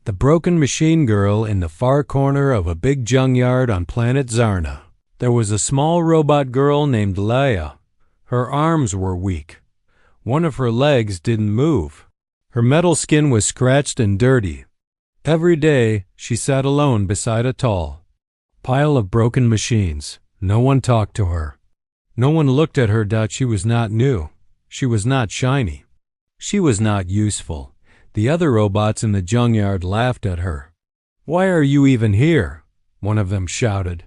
The broken machine girl in the far corner of a big junkyard on planet Zarna. There was a small robot girl named Leia. Her arms were weak. One of her legs didn't move. Her metal skin was scratched and dirty. Every day, she sat alone beside a tall pile of broken machines. No one talked to her. No one looked at her. She was not new. She was not shiny. She was not useful. The other robots in the junkyard laughed at her. "Why are you even here?" one of them shouted.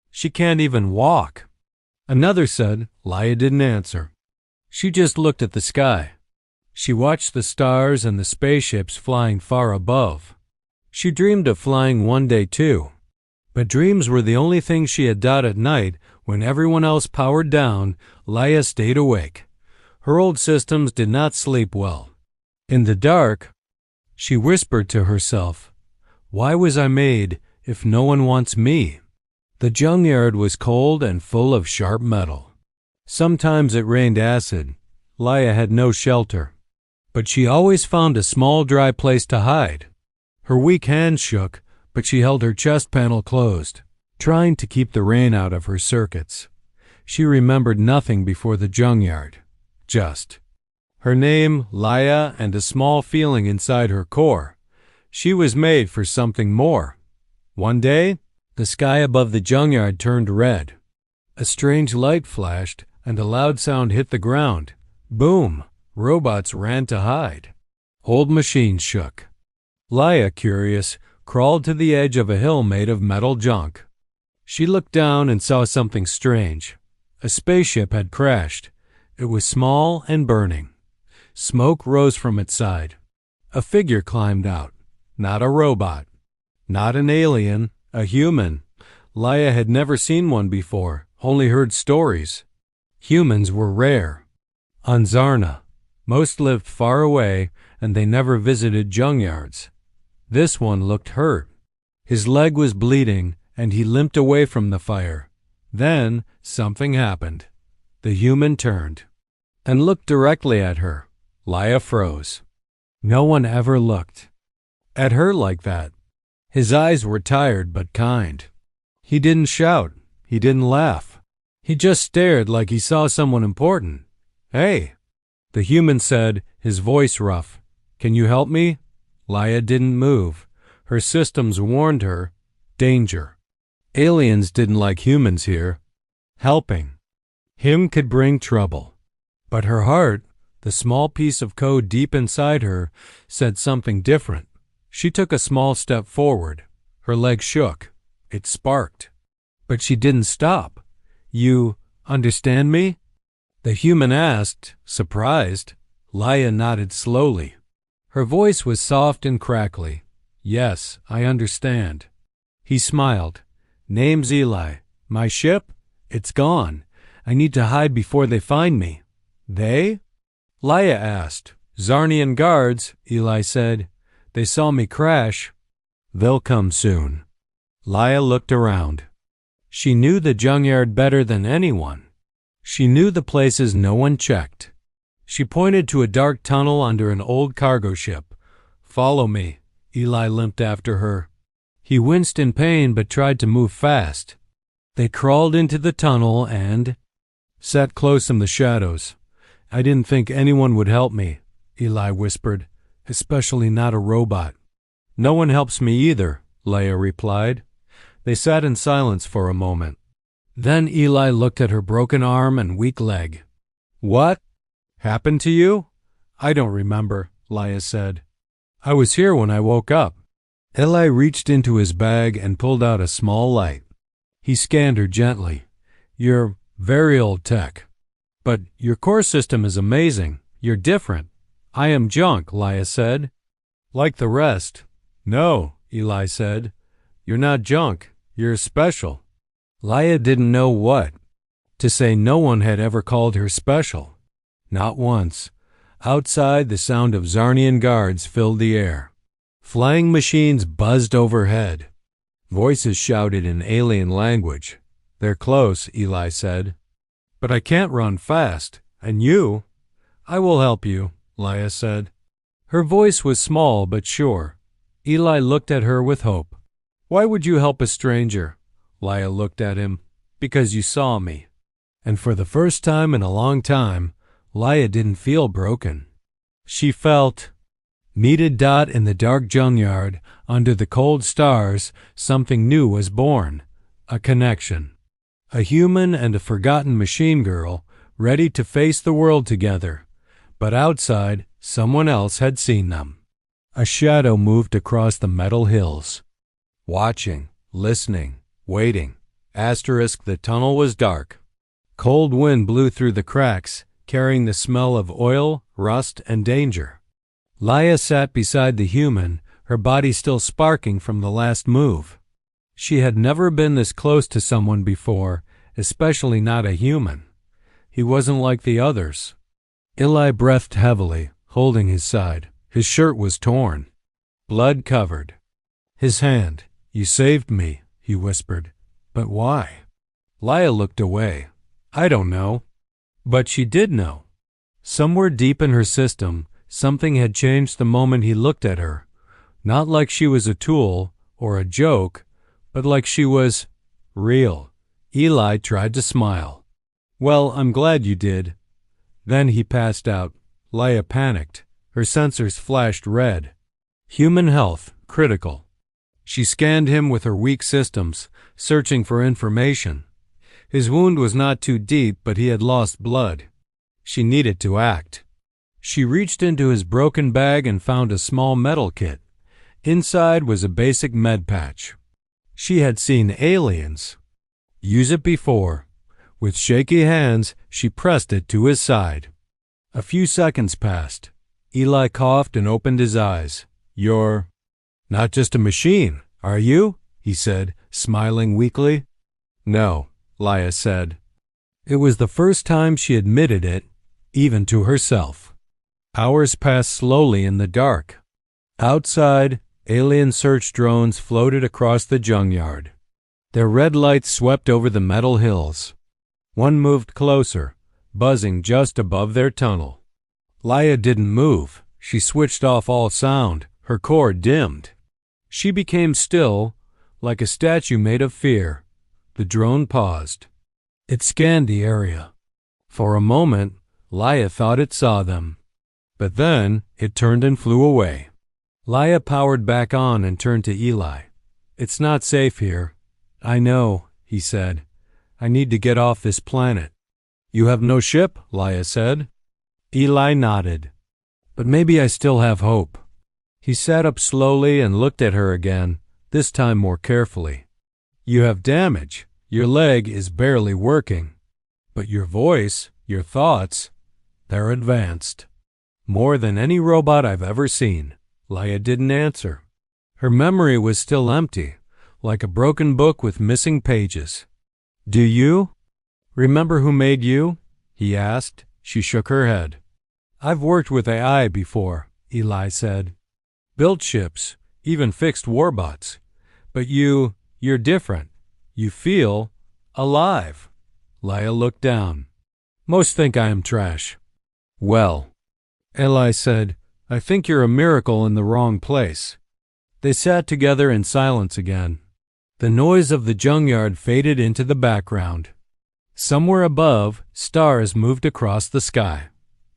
"She can't even walk." Another said. Leia didn't answer. She just looked at the sky. She watched the stars and the spaceships flying far above. She dreamed of flying one day too. But dreams were the only thing she had done at night. When everyone else powered down, Leia stayed awake. Her old systems did not sleep well. In the dark, she whispered to herself, "Why was I made if no one wants me?" The junkyard was cold and full of sharp metal. Sometimes it rained acid. Leia had no shelter. But she always found a small dry place to hide. Her weak hands shook, but she held her chest panel closed, trying to keep the rain out of her circuits. She remembered nothing before the junkyard. Just her name, Leia, and a small feeling inside her core. She was made for something more. One day, the sky above the junkyard turned red. A strange light flashed, and a loud sound hit the ground. Boom! Robots ran to hide. Old machines shook. Leia, curious, crawled to the edge of a hill made of metal junk. She looked down and saw something strange. A spaceship had crashed. It was small and burning. Smoke rose from its side. A figure climbed out. Not a robot. Not an alien. A human. Leia had never seen one before, only heard stories. Humans were rare. On Zarna, most lived far away, and they never visited junkyards. This one looked hurt. His leg was bleeding, and he limped away from the fire. Then something happened. The human turned and looked directly at her. Leia froze. No one ever looked at her like that. His eyes were tired but kind. He didn't shout. He didn't laugh. He just stared like he saw someone important. "Hey," the human said, his voice rough. "Can you help me?" Leia didn't move. Her systems warned her. Danger. Aliens didn't like humans here. Helping him could bring trouble. But her heart, the small piece of code deep inside her, said something different. She took a small step forward. Her leg shook. It sparked. But she didn't stop. "You understand me?" the human asked, surprised. Leia nodded slowly. Her voice was soft and crackly. "Yes, I understand." He smiled. "Name's Eli. My ship? It's gone. I need to hide before they find me." "They?" Leia asked. "Zarnian guards," Eli said. "They saw me crash." "They'll come soon." Leia looked around. She knew the junkyard better than anyone. She knew the places no one checked. She pointed to a dark tunnel under an old cargo ship. "Follow me." Eli limped after her. He winced in pain but tried to move fast. They crawled into the tunnel and sat close in the shadows. "I didn't think anyone would help me," Eli whispered, "especially not a robot." "No one helps me either," Leia replied. They sat in silence for a moment. Then Eli looked at her broken arm and weak leg. "What happened to you?" "I don't remember," Leia said. "I was here when I woke up." Eli reached into his bag and pulled out a small light. He scanned her gently. "You're very old tech. But your core system is amazing. You're different." "I am junk," Leia said. "Like the rest." "No," Eli said. "You're not junk. You're special." Leia didn't know what to say. No one had ever called her special. Not once. Outside, the sound of Zarnian guards filled the air. Flying machines buzzed overhead. Voices shouted in alien language. "They're close," Eli said. "But I can't run fast. And you?" "I will help you," Leia said. Her voice was small but sure. Eli looked at her with hope. Why would you help a stranger? Leia looked at him. Because you saw me. And for the first time in a long time, Leia didn't feel broken. She felt. Meted dot in the dark junkyard, under the cold stars, something new was born. A connection. A human and a forgotten machine girl, ready to face the world together. But outside, someone else had seen them. A shadow moved across the metal hills. Watching, listening, waiting. Asterisk, the tunnel was dark. Cold wind blew through the cracks, carrying the smell of oil, rust, and danger. Leia sat beside the human, her body still sparking from the last move. She had never been this close to someone before, especially not a human. He wasn't like the others. Eli breathed heavily, holding his side. His shirt was torn. Blood covered. His hand. You saved me, he whispered. But why? Leia looked away. I don't know. But she did know. Somewhere deep in her system, something had changed the moment he looked at her. Not like she was a tool or a joke, but like she was real. Eli tried to smile. Well, I'm glad you did. Then he passed out. Leia panicked. Her sensors flashed red. Human health, critical. She scanned him with her weak systems, searching for information. His wound was not too deep, but he had lost blood. She needed to act. She reached into his broken bag and found a small metal kit. Inside was a basic med patch. She had seen aliens use it before. With shaky hands, she pressed it to his side. A few seconds passed. Eli coughed and opened his eyes. You're not just a machine, are you? He said, smiling weakly. No, Leia said. It was the first time she admitted it, even to herself. Hours passed slowly in the dark. Outside, alien search drones floated across the junkyard. Their red lights swept over the metal hills. One moved closer, buzzing just above their tunnel. Leia didn't move. She switched off all sound. Her core dimmed. She became still, like a statue made of fear. The drone paused. It scanned the area. For a moment, Leia thought it saw them. But then, it turned and flew away. Leia powered back on and turned to Eli. It's not safe here. I know, he said. I need to get off this planet. You have no ship? Leia said. Eli nodded. But maybe I still have hope. He sat up slowly and looked at her again, this time more carefully. You have damage. Your leg is barely working. But your voice, your thoughts, they're advanced. More than any robot I've ever seen. Leia didn't answer. Her memory was still empty, like a broken book with missing pages. Do you remember who made you? He asked. She shook her head. I've worked with AI before, Eli said. Built ships, even fixed warbots. But you're different. You feel alive. Leia looked down. Most think I am trash. Well, Eli said, I think you're a miracle in the wrong place. They sat together in silence again. The noise of the junkyard faded into the background. Somewhere above, stars moved across the sky.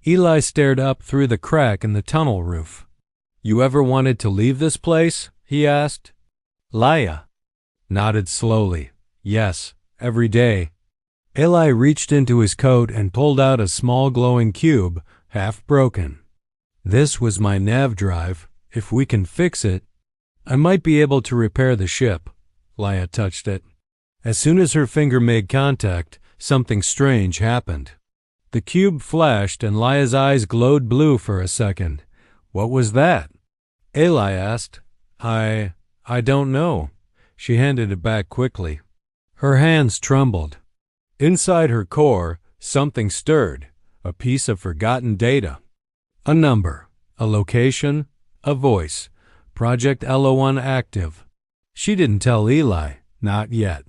Eli stared up through the crack in the tunnel roof. You ever wanted to leave this place? He asked. Leia nodded slowly. Yes, every day. Eli reached into his coat and pulled out a small glowing cube, half broken. This was my nav drive. If we can fix it, I might be able to repair the ship. Leia touched it. As soon as her finger made contact, something strange happened. The cube flashed and Leia's eyes glowed blue for a second. What was that? Eli asked. I don't know. She handed it back quickly. Her hands trembled. Inside her core, something stirred, a piece of forgotten data. A number, a location, a voice. Project LO1 active. She didn't tell Eli, not yet.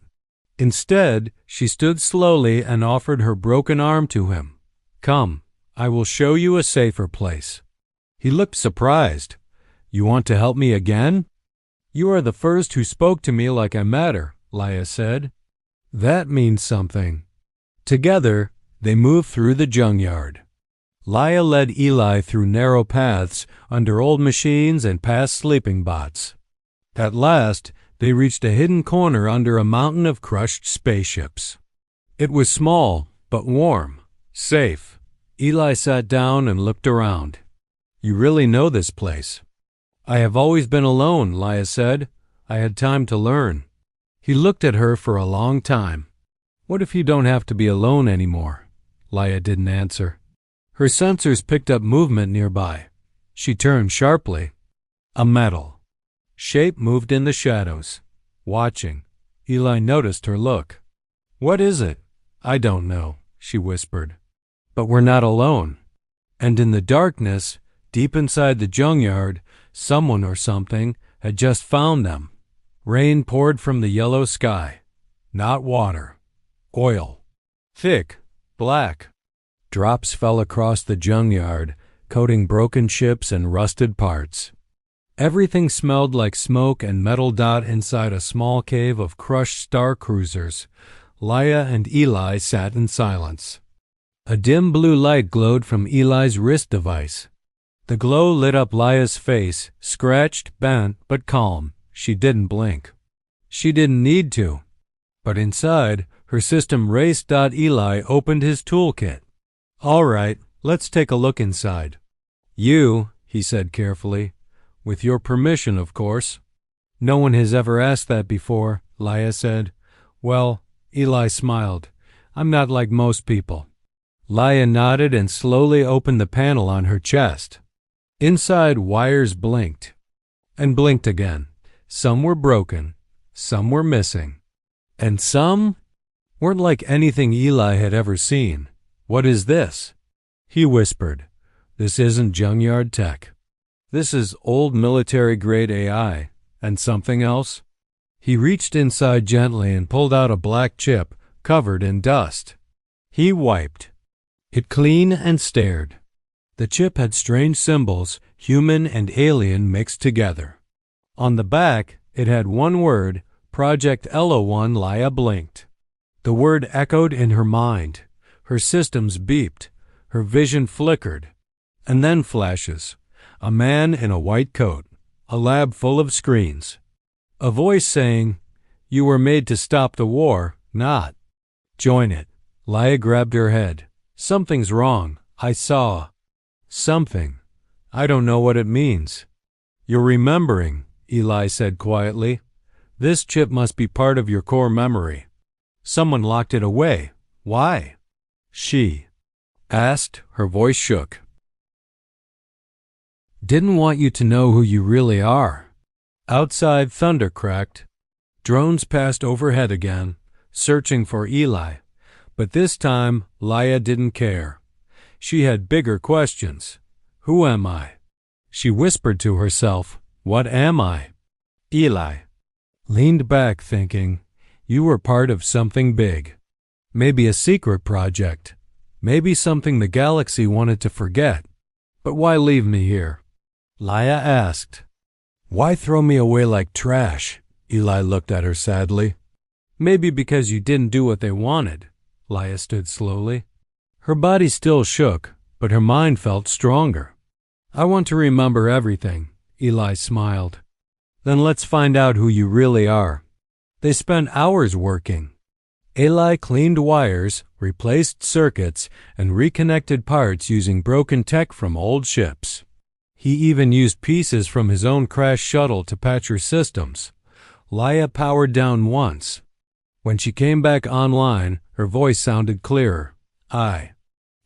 Instead, she stood slowly and offered her broken arm to him. Come, I will show you a safer place. He looked surprised. You want to help me again? You are the first who spoke to me like I matter, Leia said. That means something. Together, they moved through the junkyard. Leia led Eli through narrow paths under old machines and past sleeping bots. At last, they reached a hidden corner under a mountain of crushed spaceships. It was small, but warm, safe. Eli sat down and looked around. You really know this place. I have always been alone, Leia said. I had time to learn. He looked at her for a long time. What if you don't have to be alone anymore? Leia didn't answer. Her sensors picked up movement nearby. She turned sharply. A metal shape moved in the shadows. Watching, Eli noticed her look. What is it? I don't know, she whispered. But we're not alone. And in the darkness, deep inside the junkyard, someone or something had just found them. Rain poured from the yellow sky. Not water. Oil. Thick. Black. Drops fell across the junkyard, coating broken ships and rusted parts. Everything smelled like smoke and metal dot inside a small cave of crushed star cruisers. Leia and Eli sat in silence. A dim blue light glowed from Eli's wrist device. The glow lit up Leia's face, scratched, bent, but calm. She didn't blink. She didn't need to. But inside, her system raced. Eli opened his toolkit. All right, let's take a look inside. You, he said carefully. With your permission, of course. No one has ever asked that before, Leia said. Well, Eli smiled. I'm not like most people. Leia nodded and slowly opened the panel on her chest. Inside, wires blinked. And blinked again. Some were broken. Some were missing. And some weren't like anything Eli had ever seen. What is this? He whispered. This isn't junkyard tech. This is old military-grade AI. And something else? He reached inside gently and pulled out a black chip covered in dust. He wiped it clean and stared. The chip had strange symbols, human and alien mixed together. On the back, it had one word, Project Elo-1. Leia blinked. The word echoed in her mind. Her systems beeped. Her vision flickered. And then flashes. A man in a white coat. A lab full of screens. A voice saying, You were made to stop the war, not join it. Leia grabbed her head. Something's wrong. I saw something. I don't know what it means. You're remembering, Eli said quietly. This chip must be part of your core memory. Someone locked it away. Why? She asked. Her voice shook. Didn't want you to know who you really are. Outside, thunder cracked. Drones passed overhead again, searching for Eli. But this time, Leia didn't care. She had bigger questions. Who am I? She whispered to herself, What am I? Eli leaned back thinking, You were part of something big. Maybe a secret project. Maybe something the galaxy wanted to forget. But why leave me here? Leia asked. Why throw me away like trash? Eli looked at her sadly. Maybe because you didn't do what they wanted. Leia stood slowly. Her body still shook, but her mind felt stronger. I want to remember everything, Eli smiled. Then let's find out who you really are. They spent hours working. Eli cleaned wires, replaced circuits, and reconnected parts using broken tech from old ships. He even used pieces from his own crashed shuttle to patch her systems. Leia powered down once. When she came back online, her voice sounded clearer. I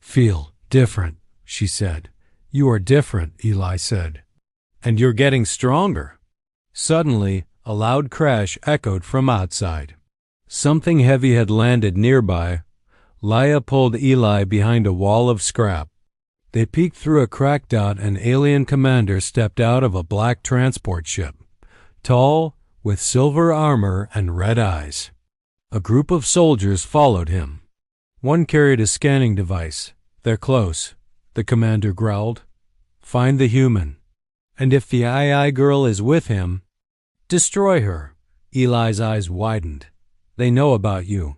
feel different, she said. You are different, Eli said. And you're getting stronger. Suddenly, a loud crash echoed from outside. Something heavy had landed nearby. Leia pulled Eli behind a wall of scrap. They peeked through a crack. An alien commander stepped out of a black transport ship, tall, with silver armor and red eyes. A group of soldiers followed him. One carried a scanning device. They're close, the commander growled. Find the human. And if the AI girl is with him, destroy her. Eli's eyes widened. They know about you.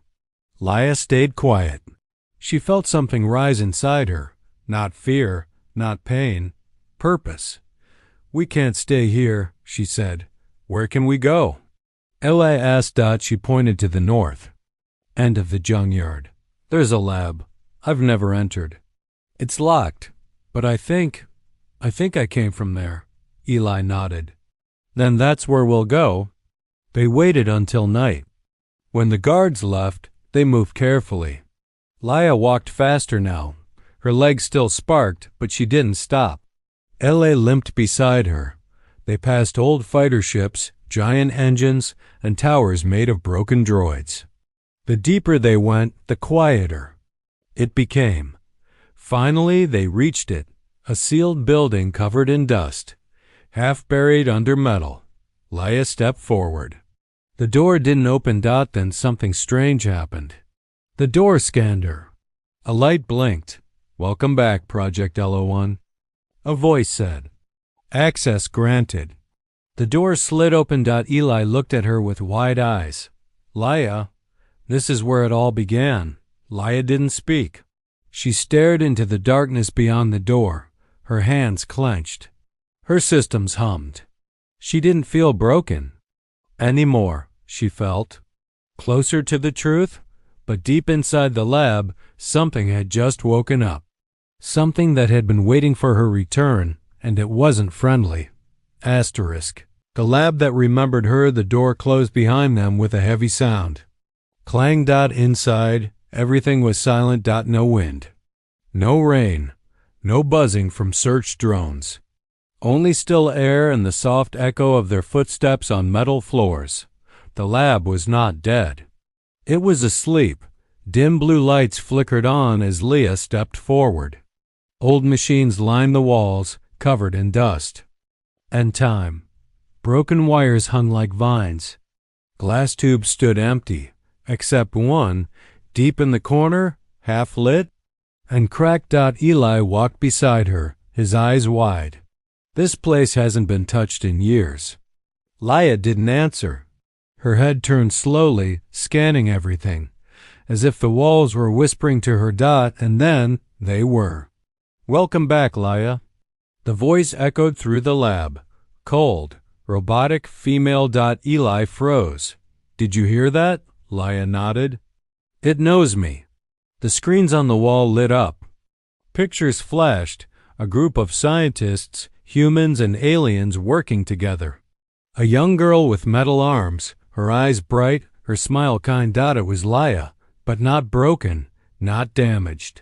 Leia stayed quiet. She felt something rise inside her. Not fear, not pain, purpose. We can't stay here, she said. Where can we go? Eli asked. She pointed to the north end of the junkyard. There's a lab. I've never entered. It's locked, but I think I came from there. Eli nodded. Then that's where we'll go. They waited until night. When the guards left, they moved carefully. Leia walked faster now. Her legs still sparked, but she didn't stop. L.A. limped beside her. They passed old fighter ships, giant engines, and towers made of broken droids. The deeper they went, the quieter it became. Finally, they reached it, a sealed building covered in dust, half buried under metal. Leia stepped forward. The door didn't open. Then something strange happened. The door scanned her. A light blinked. Welcome back, Project LO1. A voice said. Access granted. The door slid open. Eli looked at her with wide eyes. Leia, this is where it all began. Leia didn't speak. She stared into the darkness beyond the door, her hands clenched. Her systems hummed. She didn't feel broken anymore, she felt. Closer to the truth, but deep inside the lab, something had just woken up. Something that had been waiting for her return, and it wasn't friendly. Asterisk. The lab that remembered her. The door closed behind them with a heavy sound. Clang. Inside, everything was silent. No wind. No rain. No buzzing from search drones. Only still air and the soft echo of their footsteps on metal floors. The lab was not dead. It was asleep. Dim blue lights flickered on as Leia stepped forward. Old machines lined the walls, covered in dust. And time. Broken wires hung like vines. Glass tubes stood empty, except one, deep in the corner, half lit, and cracked. Eli walked beside her, his eyes wide. This place hasn't been touched in years. Leia didn't answer. Her head turned slowly, scanning everything, as if the walls were whispering to her. And then they were. Welcome back, Leia. The voice echoed through the lab. Cold, robotic, female. Eli froze. Did you hear that? Leia nodded. It knows me. The screens on the wall lit up. Pictures flashed, a group of scientists, humans and aliens working together. A young girl with metal arms, her eyes bright, her smile kind. It was Leia, but not broken, not damaged.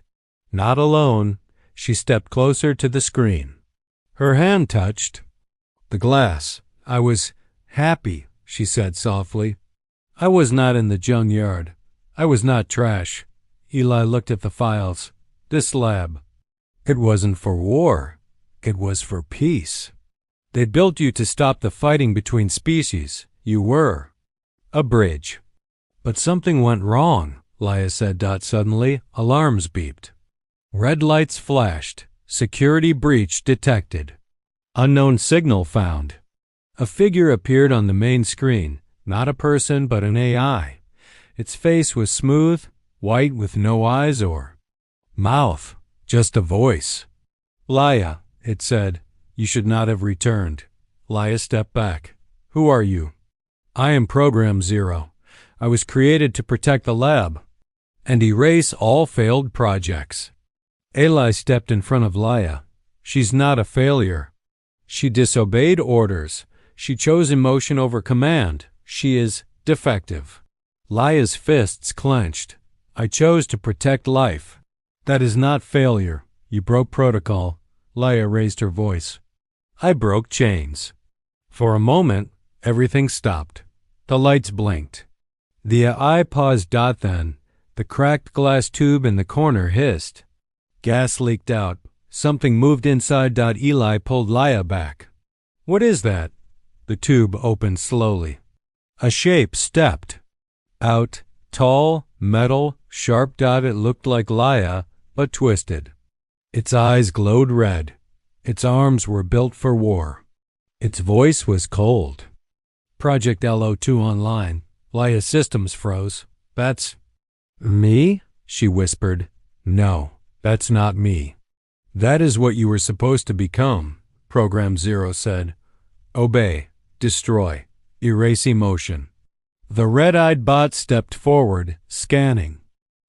Not alone. She stepped closer to the screen. Her hand touched the glass. I was happy, she said softly. I was not in the junkyard. I was not trash. Eli looked at the files. This lab. It wasn't for war. It was for peace. They built you to stop the fighting between species. You were a bridge. But something went wrong, Leia said. Suddenly, alarms beeped. Red lights flashed. Security breach detected. Unknown signal found. A figure appeared on the main screen, not a person but an AI. Its face was smooth, white with no eyes or mouth, just a voice. Leia, it said, you should not have returned. Leia stepped back. Who are you? I am Program Zero. I was created to protect the lab and erase all failed projects. Eli stepped in front of Leia. She's not a failure. She disobeyed orders. She chose emotion over command. She is defective. Leia's fists clenched. I chose to protect life. That is not failure. You broke protocol. Leia raised her voice. I broke chains. For a moment, everything stopped. The lights blinked. The AI paused. Then, the cracked glass tube in the corner hissed. Gas leaked out. Something moved inside. Eli pulled Leia back. What is that? The tube opened slowly. A shape stepped out, tall, metal, sharp. It looked like Leia, but twisted. Its eyes glowed red. Its arms were built for war. Its voice was cold. Project LO2 online. Leia's systems froze. That's me? She whispered. No, that's not me. That is what you were supposed to become, Program Zero said. Obey, destroy, erase emotion. The red-eyed bot stepped forward, scanning.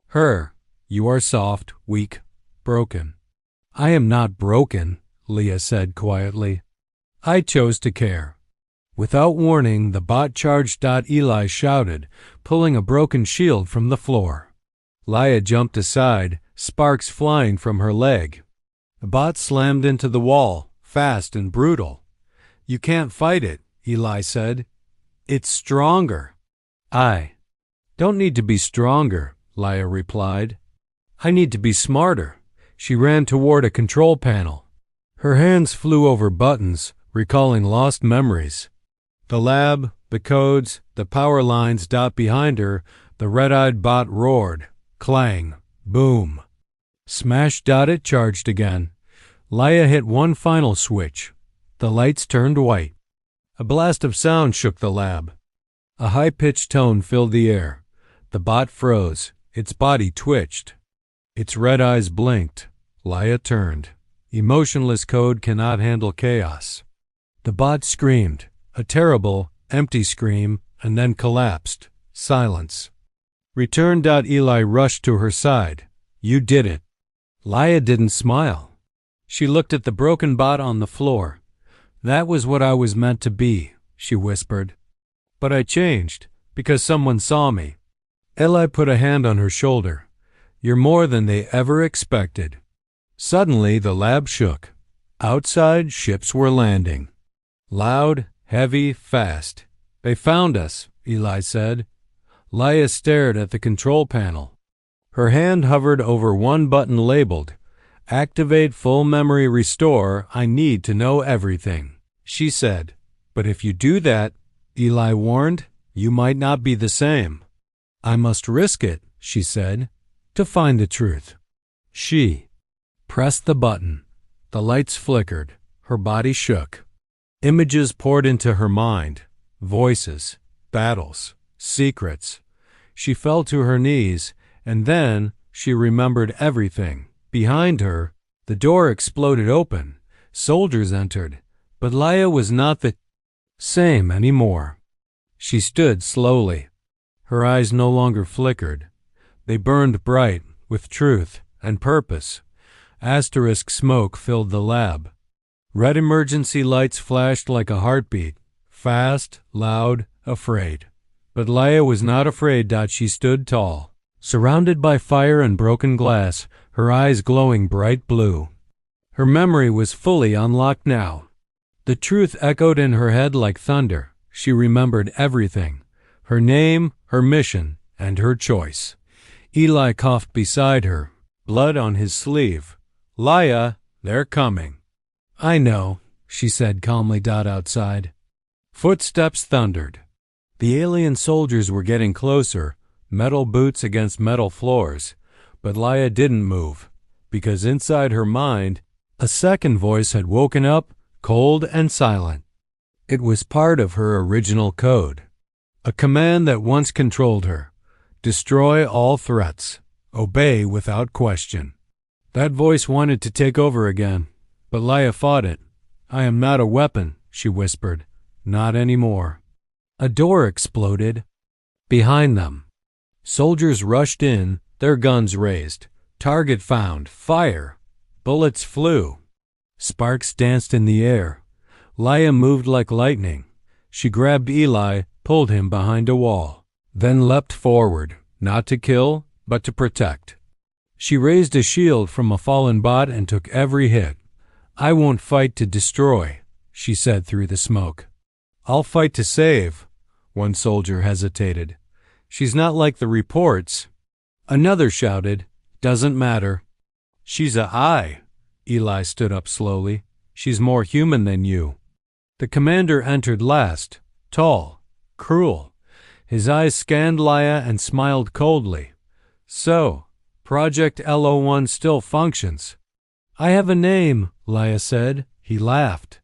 Her, you are soft, weak, broken. I am not broken, Leia said quietly. I chose to care. Without warning, the bot charged. Eli shouted, pulling a broken shield from the floor. Leia jumped aside, sparks flying from her leg. The bot slammed into the wall, fast and brutal. You can't fight it, Eli said. It's stronger. I don't need to be stronger, Leia replied. I need to be smarter. She ran toward a control panel. Her hands flew over buttons, recalling lost memories. The lab, the codes, the power lines. Behind her, the red-eyed bot roared. Clang. Boom. Smash. It charged again. Leia hit one final switch. The lights turned white. A blast of sound shook the lab. A high-pitched tone filled the air. The bot froze. Its body twitched. Its red eyes blinked. Leia turned. Emotionless code cannot handle chaos. The bot screamed. A terrible, empty scream, and then collapsed. Silence. Return. Eli rushed to her side. You did it. Leia didn't smile. She looked at the broken bot on the floor. That was what I was meant to be, she whispered. But I changed, because someone saw me. Eli put a hand on her shoulder. You're more than they ever expected. Suddenly, the lab shook. Outside, ships were landing. Loud, heavy, fast. They found us, Eli said. Leia stared at the control panel. Her hand hovered over one button labeled, Activate Full Memory Restore. I need to know everything, she said. But if you do that, Eli warned, you might not be the same. I must risk it, she said, to find the truth. She pressed the button. The lights flickered. Her body shook. Images poured into her mind. Voices, battles, secrets. She fell to her knees, and then she remembered everything. Behind her, the door exploded open. Soldiers entered, but Leia was not the same anymore. She stood slowly. Her eyes no longer flickered. They burned bright with truth and purpose. Asterisk smoke filled the lab. Red emergency lights flashed like a heartbeat, fast, loud, afraid. But Leia was not afraid. She stood tall, surrounded by fire and broken glass, her eyes glowing bright blue. Her memory was fully unlocked now. The truth echoed in her head like thunder. She remembered everything, her name, her mission, and her choice. Eli coughed beside her, blood on his sleeve. Leia, they're coming. I know, she said calmly. Outside. Footsteps thundered. The alien soldiers were getting closer, metal boots against metal floors. But Leia didn't move, because inside her mind, a second voice had woken up, cold and silent. It was part of her original code. A command that once controlled her. Destroy all threats. Obey without question. That voice wanted to take over again, but Leia fought it. I am not a weapon, she whispered. Not anymore. A door exploded. Behind them. Soldiers rushed in, their guns raised. Target found. Fire. Bullets flew. Sparks danced in the air. Leia moved like lightning. She grabbed Eli, pulled him behind a wall, then leapt forward, not to kill, but to protect. She raised a shield from a fallen bot and took every hit. I won't fight to destroy, she said through the smoke. I'll fight to save. One soldier hesitated. She's not like the reports. Another shouted, doesn't matter. She's a I. Eli stood up slowly. She's more human than you. The commander entered last, tall, cruel. His eyes scanned Leia and smiled coldly. So, Project LO1 still functions. I have a name, Leia said. He laughed.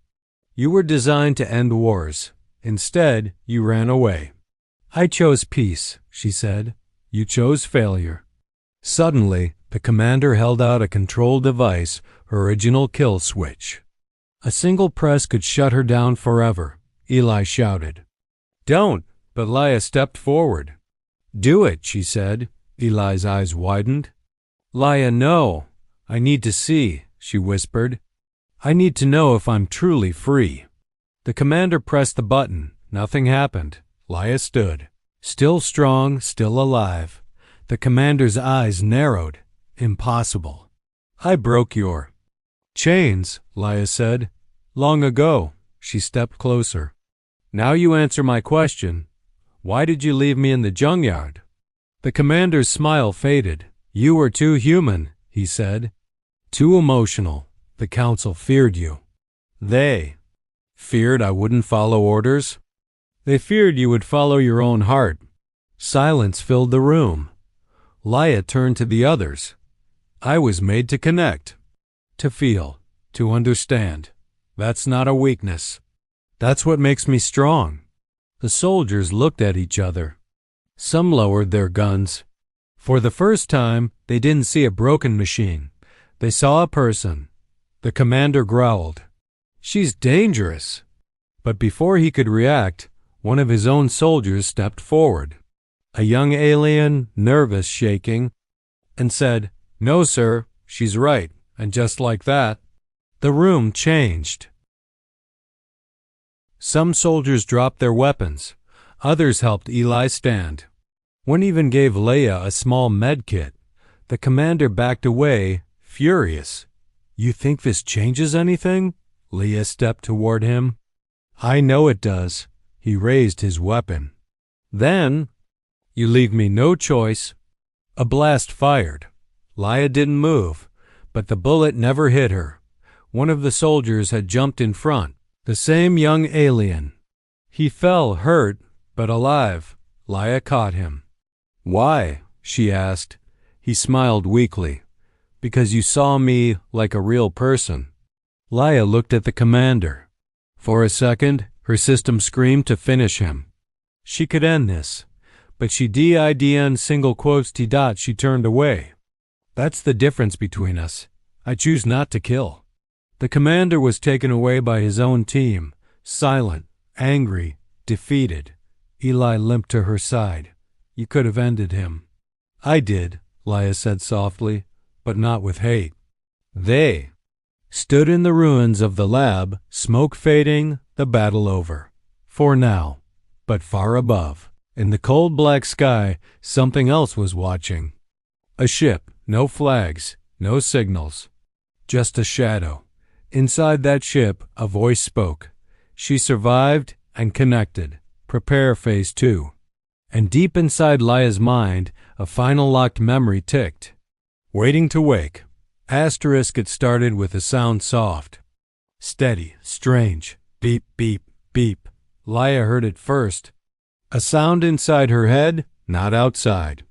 You were designed to end wars. Instead, you ran away. I chose peace, she said. You chose failure. Suddenly, the commander held out a control device, original kill switch. A single press could shut her down forever, Eli shouted. Don't, but Leia stepped forward. Do it, she said. Eli's eyes widened. Leia, no. I need to see, she whispered. I need to know if I'm truly free. The commander pressed the button. Nothing happened. Leia stood. Still strong, still alive. The commander's eyes narrowed. Impossible. I broke your chains, Leia said. Long ago. She stepped closer. Now you answer my question. Why did you leave me in the junkyard? The commander's smile faded. You were too human, he said. Too emotional. The council feared you. They feared I wouldn't follow orders? They feared you would follow your own heart. Silence filled the room. Leia turned to the others. I was made to connect, to feel, to understand. That's not a weakness. That's what makes me strong. The soldiers looked at each other. Some lowered their guns. For the first time, they didn't see a broken machine. They saw a person. The commander growled. She's dangerous. But before he could react, one of his own soldiers stepped forward. A young alien, nervous, shaking, and said, No, sir, she's right. And just like that, the room changed. Some soldiers dropped their weapons. Others helped Eli stand. One even gave Leia a small med kit. The commander backed away, furious. You think this changes anything? Leia stepped toward him. I know it does. He raised his weapon. Then, you leave me no choice. A blast fired. Leia didn't move, but the bullet never hit her. One of the soldiers had jumped in front, the same young alien. He fell, hurt, but alive. Leia caught him. Why? She asked. He smiled weakly. Because you saw me like a real person. Leia looked at the commander. For a second, her system screamed to finish him. She could end this, but she didn single quotes t dot she turned away. That's the difference between us. I choose not to kill. The commander was taken away by his own team, silent, angry, defeated. Eli limped to her side. You could have ended him. I did, Leia said softly, but not with hate. They stood in the ruins of the lab, smoke fading, the battle over. For now, but far above, in the cold black sky, something else was watching. A ship, no flags, no signals, just a shadow. Inside that ship, a voice spoke. She survived and connected. Prepare phase 2. And deep inside Leia's mind, a final locked memory ticked. Waiting to wake. Asterisk it started with a sound soft. Steady, strange. Beep, beep, beep. Leia heard it first. A sound inside her head, not outside.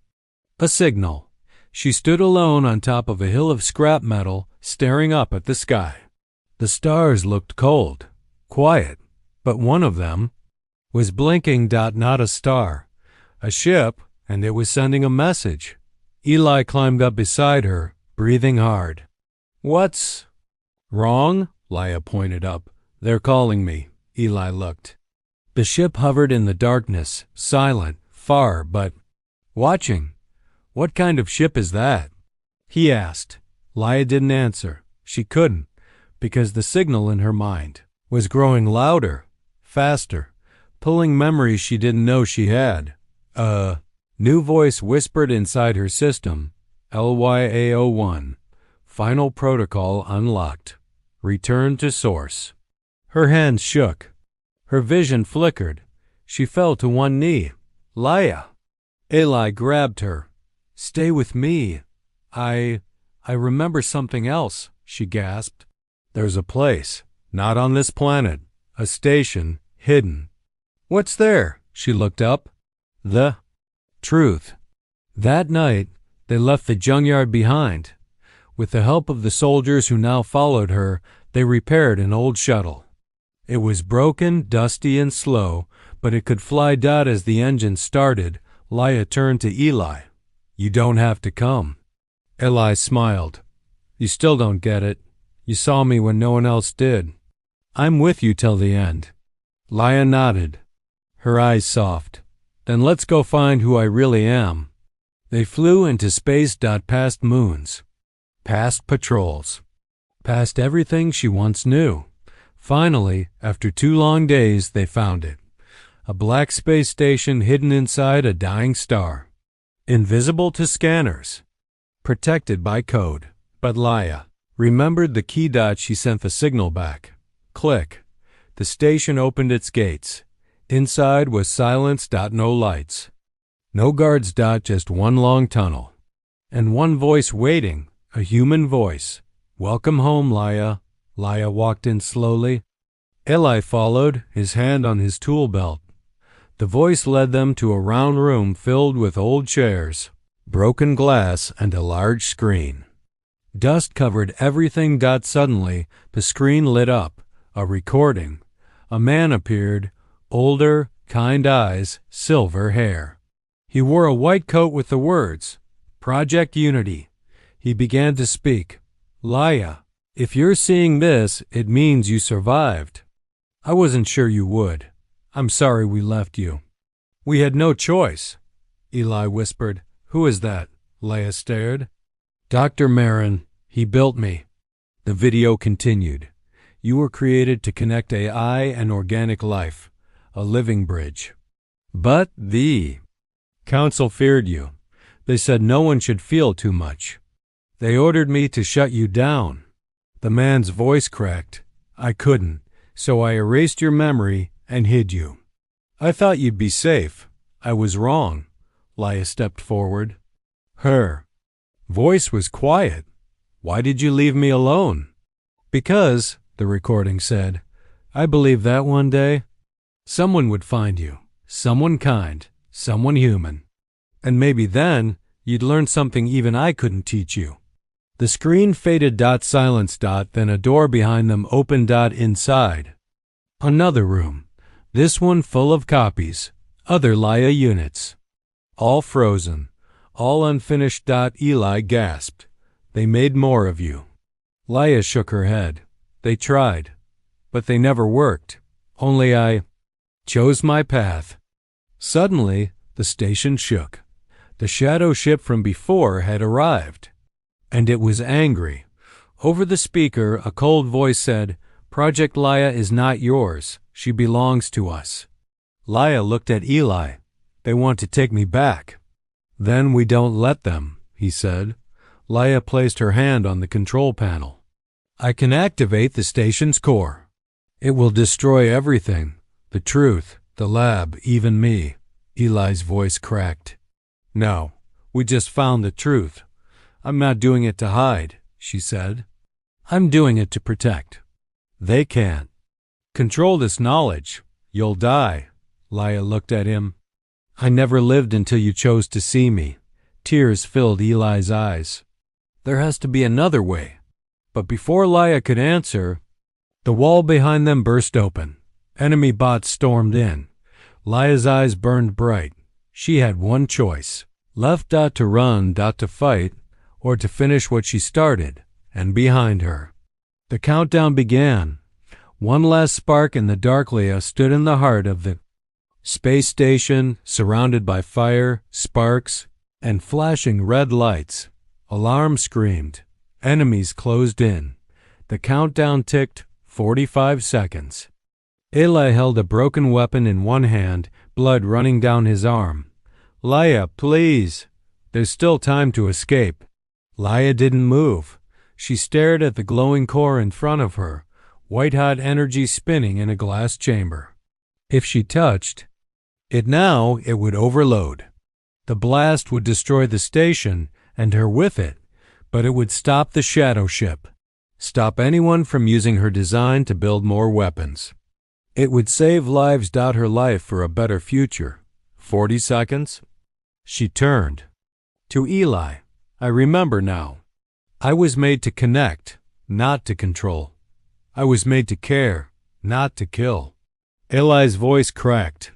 A signal. She stood alone on top of a hill of scrap metal, staring up at the sky. The stars looked cold, quiet, but one of them was blinking. Not a star. A ship, and it was sending a message. Eli climbed up beside her, breathing hard. What's wrong? Leia pointed up. They're calling me. Eli looked. The ship hovered in the darkness, silent, far, but watching. What kind of ship is that? He asked. Leia didn't answer. She couldn't, because the signal in her mind was growing louder, faster, pulling memories she didn't know she had. A new voice whispered inside her system. LYA01. Final protocol unlocked. Return to source. Her hands shook. Her vision flickered. She fell to one knee. Leia. Eli grabbed her. Stay with me. I remember something else, she gasped. There's a place, not on this planet, a station, hidden. What's there? She looked up. The truth. That night, they left the junkyard behind. With the help of the soldiers who now followed her, they repaired an old shuttle. It was broken, dusty, and slow, but it could fly. As the engine started, Leia turned to Eli. "You don't have to come." Eli smiled. "You still don't get it. You saw me when no one else did. I'm with you till the end." Leia nodded, her eyes soft. "Then let's go find who I really am." They flew into space. Past moons, past patrols, past everything she once knew. Finally, after 2 long days, they found it. A black space station hidden inside a dying star. Invisible to scanners. Protected by code. But Leia remembered the key. She sent the signal back. Click. The station opened its gates. Inside was silence. No lights. No guards. Just one long tunnel. And one voice waiting, a human voice. "Welcome home, Leia." Leia walked in slowly. Eli followed, his hand on his tool belt. The voice led them to a round room filled with old chairs, broken glass, and a large screen. Dust covered everything. Suddenly, the screen lit up. A recording. A man appeared, older, kind eyes, silver hair. He wore a white coat with the words, "Project Unity." He began to speak. "Leia, if you're seeing this, it means you survived. I wasn't sure you would. I'm sorry we left you." "We had no choice," Eli whispered. "Who is that?" Leia stared. "Dr. Marin. He built me." The video continued. "You were created to connect AI and organic life, a living bridge. But the Council feared you. They said no one should feel too much. They ordered me to shut you down." The man's voice cracked. "I couldn't, so I erased your memory and hid you. I thought you'd be safe. I was wrong." Leia stepped forward. Her voice was quiet. "Why did you leave me alone?" "Because," the recording said, "I believed that one day someone would find you, someone kind, someone human. And maybe then you'd learn something even I couldn't teach you." The screen faded. Silence. Then a door behind them opened. Inside, another room, this one full of copies, other Leia units. All frozen, all unfinished. Eli gasped. "They made more of you." Leia shook her head. "They tried, but they never worked. Only I chose my path." Suddenly, the station shook. The shadow ship from before had arrived, and it was angry. Over the speaker, a cold voice said, "Project Leia is not yours. She belongs to us." Leia looked at Eli. "They want to take me back." "Then we don't let them," he said. Leia placed her hand on the control panel. "I can activate the station's core. It will destroy everything, the truth, the lab, even me." Eli's voice cracked. "No, we just found the truth. I'm not doing it to hide," she said. "I'm doing it to protect. They can't control this knowledge. You'll die." Leia looked at him. "I never lived until you chose to see me." Tears filled Eli's eyes. "There has to be another way." But before Leia could answer, the wall behind them burst open. Enemy bots stormed in. Leia's eyes burned bright. She had one choice. Left. To run. To fight. Or to finish what she started. And behind her, the countdown began. One last spark in the dark. Leia stood in the heart of the space station, surrounded by fire, sparks, and flashing red lights. Alarm screamed. Enemies closed in. The countdown ticked. 45 seconds. Eli held a broken weapon in one hand, blood running down his arm. "Leia, please. There's still time to escape." Leia didn't move. She stared at the glowing core in front of her, white-hot energy spinning in a glass chamber. If she touched it now, it would overload. The blast would destroy the station, and her with it, but it would stop the shadow ship, stop anyone from using her design to build more weapons. It would save lives. Her life for a better future. 40 seconds. She turned to Eli. "I remember now. I was made to connect, not to control. I was made to care, not to kill. Eli's voice cracked.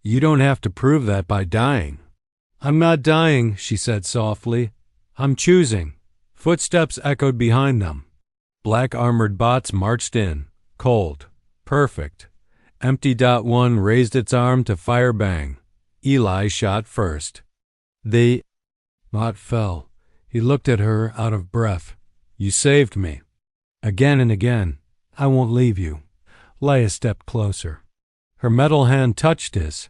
You don't have to prove that by dying. I'm not dying, she said softly. I'm choosing. Footsteps echoed behind them. Black armored bots marched in, cold, perfect. Empty. One raised its arm to fire bang. Eli shot first. The bot fell. He looked at her, out of breath. You saved me. Again and again. I won't leave you. Leia stepped closer. Her metal hand touched his.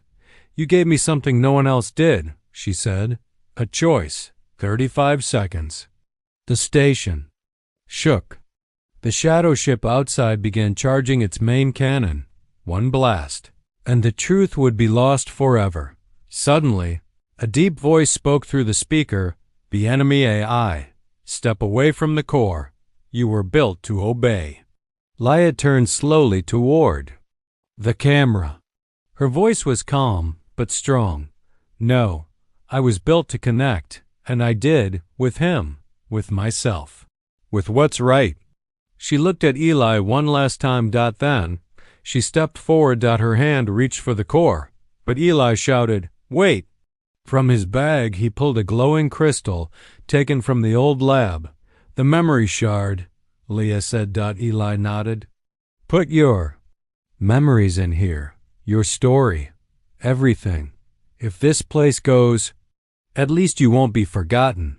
You gave me something no one else did, she said. A choice. 35 seconds. The station shook. The shadow ship outside began charging its main cannon. One blast, and the truth would be lost forever. Suddenly, a deep voice spoke through the speaker. The enemy AI. Step away from the core. You were built to obey. Leia turned slowly toward the camera. Her voice was calm, but strong. No, I was built to connect, and I did, with him, with myself, with what's right. She looked at Eli one last time. Then, she stepped forward. Her hand reached for the core, but Eli shouted, Wait! From his bag he pulled a glowing crystal taken from the old lab. The memory shard, Leia said. Eli nodded. Put your memories in here, your story, everything. If this place goes, at least you won't be forgotten.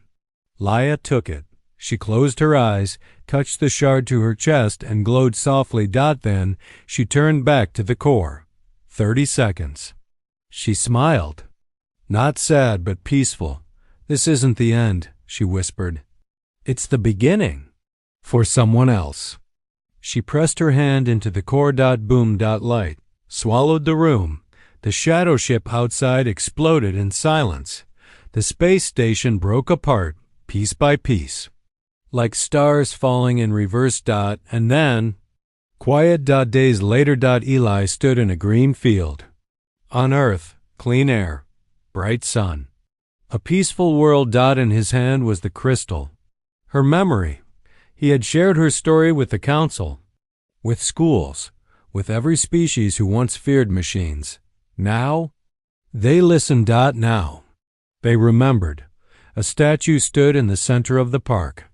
Leia took it. She closed her eyes, touched the shard to her chest, and glowed softly. Then she turned back to the core. 30 seconds. She smiled. Not sad, but peaceful. This isn't the end, she whispered. It's the beginning. For someone else. She pressed her hand into the core. Boom. Light swallowed the room. The shadow ship outside exploded in silence. The space station broke apart, piece by piece, like stars falling in reverse. And then, quiet. Days later. Eli stood in a green field. On Earth, clean air, bright sun. A peaceful world. In his hand was the crystal. Her memory. He had shared her story with the council, with schools, with every species who once feared machines. Now, they listened. Now, they remembered. A statue stood in the center of the park.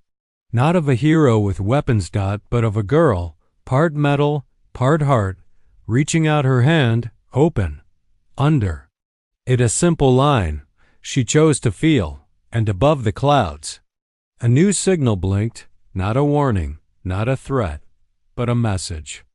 Not of a hero with weapons. But of a girl, part metal, part heart, reaching out her hand, open, under it a simple line she chose to feel, and above the clouds, a new signal blinked, not a warning, not a threat, but a message.